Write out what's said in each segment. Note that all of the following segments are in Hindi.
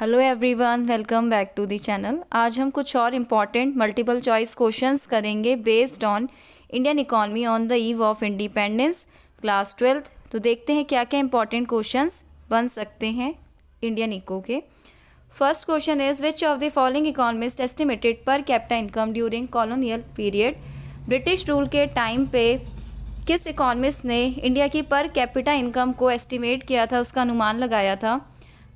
Hello everyone, welcome back to the channel. आज हम कुछ और इम्पॉर्टेंट मल्टीपल चॉइस क्वेश्चंस करेंगे based on Indian economy on the eve of independence class 12। तो देखते हैं क्या क्या इंपॉर्टेंट क्वेश्चंस बन सकते हैं इंडियन इको के। First question is which of the following economist estimated per capita income during colonial period. British rule के टाइम पे किस इकोनॉमिस्ट ने इंडिया की पर कैपिटा इनकम को एस्टिमेट किया था, उसका अनुमान लगाया था।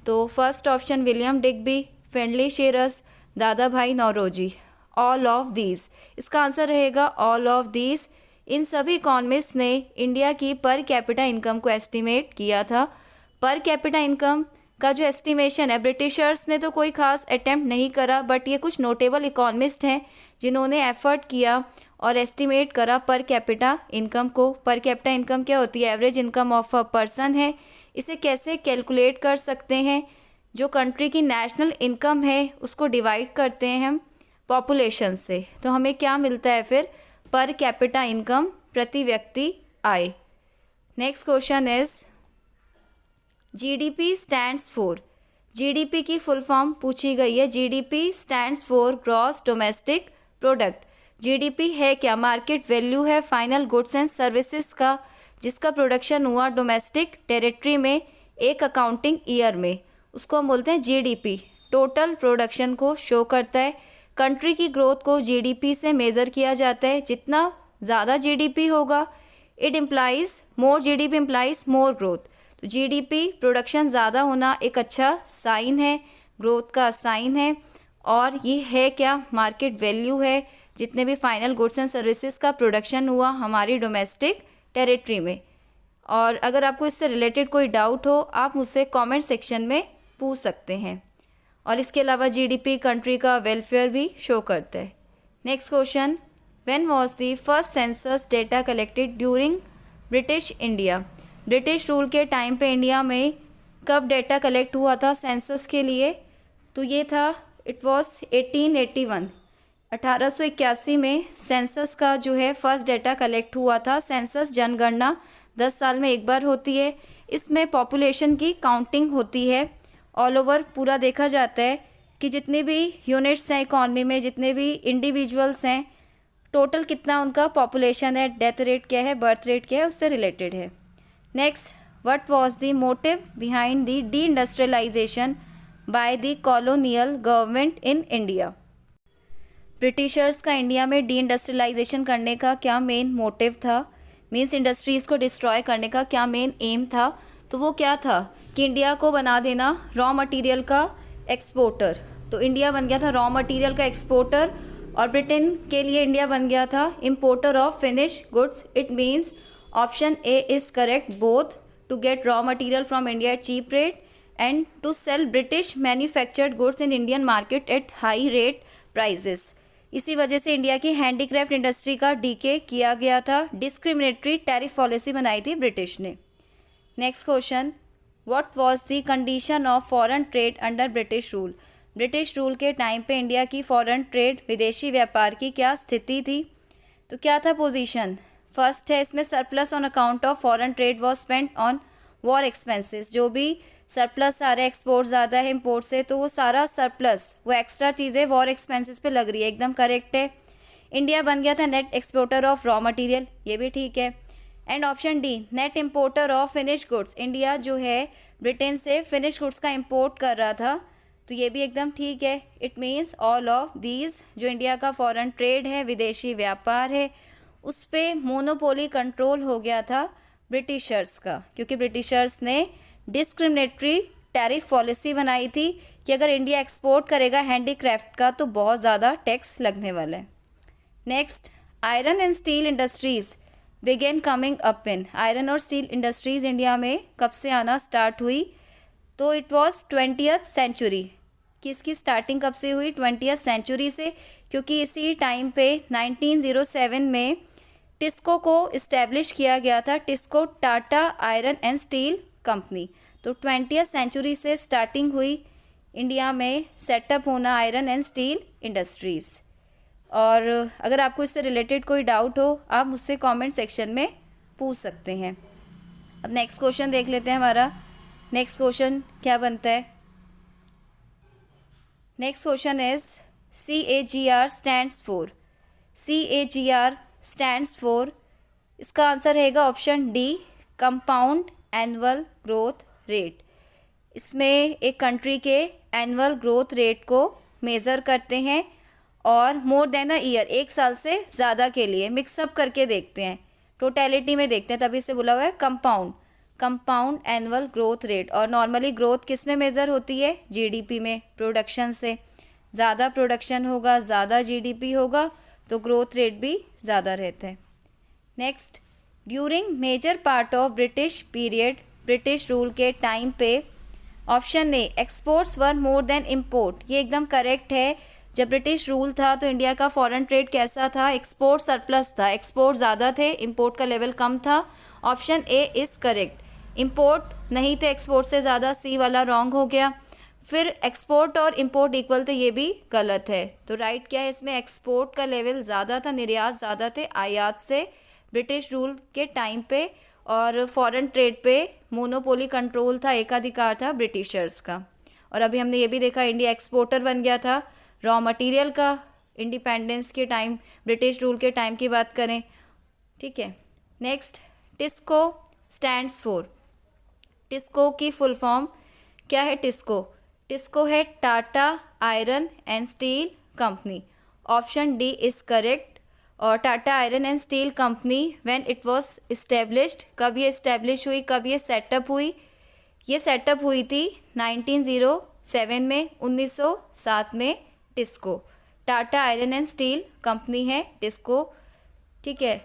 तो first option William Digby, friendly shares, दादा भाई नौरोजी। ऑल ऑफ दीज, इसका आंसर रहेगा ऑल ऑफ दीज। इन सभी इकोनॉमिस्ट ने इंडिया की पर कैपिटा इनकम को एस्टिमेट किया था। पर कैपिटा इनकम का जो एस्टिमेशन है, ब्रिटिशर्स ने तो कोई खास अटेम्प्ट नहीं करा, बट ये कुछ नोटेबल इकोनॉमिस्ट हैं जिन्होंने एफर्ट किया और एस्टिमेट करा पर कैपिटा इनकम को। पर कैपिटा इनकम क्या होती है? Average income of a person है। इसे कैसे कैलकुलेट कर सकते हैं? जो कंट्री की नेशनल इनकम है उसको डिवाइड करते हैं हम पॉपुलेशन से, तो हमें क्या मिलता है फिर? पर कैपिटा इनकम, प्रति व्यक्ति आय। Next question is GDP stands for. GDP की फुल फॉर्म पूछी गई है। GDP stands for gross domestic product. GDP है क्या? मार्केट वैल्यू है फाइनल गुड्स एंड सर्विसेज का, जिसका प्रोडक्शन हुआ डोमेस्टिक टेरिटरी में एक अकाउंटिंग ईयर में, उसको हम बोलते हैं जीडीपी। टोटल प्रोडक्शन को शो करता है। कंट्री की ग्रोथ को जीडीपी से मेज़र किया जाता है। जितना ज़्यादा जीडीपी होगा, it implies more, GDP implies more growth. तो जीडीपी प्रोडक्शन ज़्यादा होना एक अच्छा साइन है, ग्रोथ का साइन है। और ये है क्या? मार्केट वैल्यू है, जितने भी फाइनल गुड्स एंड सर्विसेज का प्रोडक्शन हुआ हमारी डोमेस्टिक टेरिटरी में। और अगर आपको इससे रिलेटेड कोई डाउट हो, आप मुझसे कमेंट सेक्शन में पूछ सकते हैं। और इसके अलावा जीडीपी कंट्री का वेलफेयर भी शो करता है। Next question, when was the first census data collected during British India. British rule के टाइम पे इंडिया में कब डेटा कलेक्ट हुआ था सेंसस के लिए? तो ये था, इट वाज 1881, 1881 में सेंसस का जो है फर्स्ट डेटा कलेक्ट हुआ था। सेंसस जनगणना 10 साल में एक बार होती है। इसमें पॉपुलेशन की काउंटिंग होती है। ऑल ओवर पूरा देखा जाता है कि जितने भी यूनिट्स हैं इकॉनमी में, जितने भी इंडिविजुअल्स हैं, टोटल कितना उनका पॉपुलेशन है, डेथ रेट क्या है, बर्थ रेट क्या है, उससे रिलेटेड है। Next, what was the motive behind the deindustrialisation by the colonial government in India. Britishers का इंडिया में डी इंडस्ट्रियलाइजेशन करने का क्या मेन मोटिव था? मीन्स इंडस्ट्रीज़ को डिस्ट्रॉय करने का क्या मेन एम था? तो वो क्या था कि इंडिया को बना देना रॉ मटेरियल का एक्सपोर्टर। तो इंडिया बन गया था रॉ मटेरियल का एक्सपोर्टर, और ब्रिटेन के लिए इंडिया बन गया था importer of finish goods. It means option A is correct, both to get raw material from India at cheap rate and to sell British manufactured goods in Indian market at high rate prices. इसी वजह से इंडिया की हैंडीक्राफ्ट इंडस्ट्री का डीके किया गया था। डिस्क्रिमिनेटरी टैरिफ पॉलिसी बनाई थी ब्रिटिश ने। Next question, what was the condition of foreign trade under British rule. British rule के टाइम पे इंडिया की फॉरेन ट्रेड, विदेशी व्यापार की क्या स्थिति थी? तो क्या था पोजीशन? फर्स्ट है इसमें, surplus on account of foreign trade was spent on war expenses. जो भी सरप्लस आ रहा है, एक्सपोर्ट ज़्यादा है इम्पोर्ट से, तो वो सारा सरप्लस, वो एक्स्ट्रा चीज़ें वॉर एक्सपेंसेस पे लग रही है, एकदम करेक्ट है। इंडिया बन गया था net exporter of raw material, ये भी ठीक है। And option D, net importer of finish goods. India जो है ब्रिटेन से फिनिश गुड्स का इम्पोर्ट कर रहा था, तो ये भी एकदम ठीक है। It means all of these. जो इंडिया का फॉरेन ट्रेड है, विदेशी व्यापार है, उस पर मोनोपोली कंट्रोल हो गया था ब्रिटिशर्स का, क्योंकि ब्रिटिशर्स ने डिस्क्रिमिनेटरी टैरिफ पॉलिसी बनाई थी कि अगर इंडिया एक्सपोर्ट करेगा हैंडीक्राफ्ट का तो बहुत ज़्यादा टैक्स लगने वाला है। Next, iron and steel industries began coming up in. Iron और स्टील इंडस्ट्रीज़ इंडिया में कब से आना स्टार्ट हुई? तो इट वॉज 20th सेंचुरी। किसकी स्टार्टिंग कब से हुई? 20th सेंचुरी से, क्योंकि इसी टाइम पे 1907 में टिस्को को इस्टेब्लिश किया गया था। TISCO Tata iron and steel company. तो 20th सेंचुरी से स्टार्टिंग हुई इंडिया में सेटअप होना आयरन एंड स्टील इंडस्ट्रीज़। और अगर आपको इससे रिलेटेड कोई डाउट हो, आप मुझसे कमेंट सेक्शन में पूछ सकते हैं। अब नेक्स्ट क्वेश्चन देख लेते हैं हमारा। नेक्स्ट क्वेश्चन क्या बनता है? Next question is CAGR stands for, CAGR stands for, इसका आंसर रहेगा option D, compound annual growth rate. इसमें एक कंट्री के एनुअल ग्रोथ रेट को मेज़र करते हैं और मोर देन अ ईयर, एक साल से ज़्यादा के लिए मिक्सअप करके देखते हैं, टोटलिटी में देखते हैं, तभी से बोला हुआ है कंपाउंड एनुअल ग्रोथ रेट। और नॉर्मली ग्रोथ किस में मेज़र होती है? जीडीपी में, प्रोडक्शन से। ज़्यादा प्रोडक्शन होगा, ज़्यादा जीडीपी होगा, तो ग्रोथ रेट भी ज़्यादा रहता है। Next, during major part of British period, British rule के टाइम पे, option A exports were more than import, ये एकदम करेक्ट है। जब ब्रिटिश रूल था तो इंडिया का फॉरेन ट्रेड कैसा था? एक्सपोर्ट सरप्लस था, एक्सपोर्ट ज़्यादा थे, इंपोर्ट का लेवल कम था। Option A is correct. Import नहीं थे एक्सपोर्ट से ज़्यादा, सी वाला रॉन्ग हो गया। फिर एक्सपोर्ट और इंपोर्ट इक्वल थे, ये भी गलत है। तो राइट क्या है इसमें? एक्सपोर्ट का लेवल ज़्यादा था, निर्यात ज़्यादा थे आयात से ब्रिटिश रूल के टाइम पे, और फॉरेन ट्रेड पे मोनोपोली कंट्रोल था, एकाधिकार था ब्रिटिशर्स का। और अभी हमने ये भी देखा इंडिया एक्सपोर्टर बन गया था रॉ मटेरियल का, इंडिपेंडेंस के टाइम, ब्रिटिश रूल के टाइम की बात करें। ठीक है। Next, TISCO stands for, TISCO की फुल फॉर्म क्या है? टिस्को है Tata iron and steel company. Option D is correct. और Tata iron and steel company when it was established, कब ये इस्टेब्लिश हुई, कब ये सेटअप हुई? ये सेटअप हुई थी 1907 में, 1907 में TISCO, Tata iron and steel company है टिस्को। ठीक है।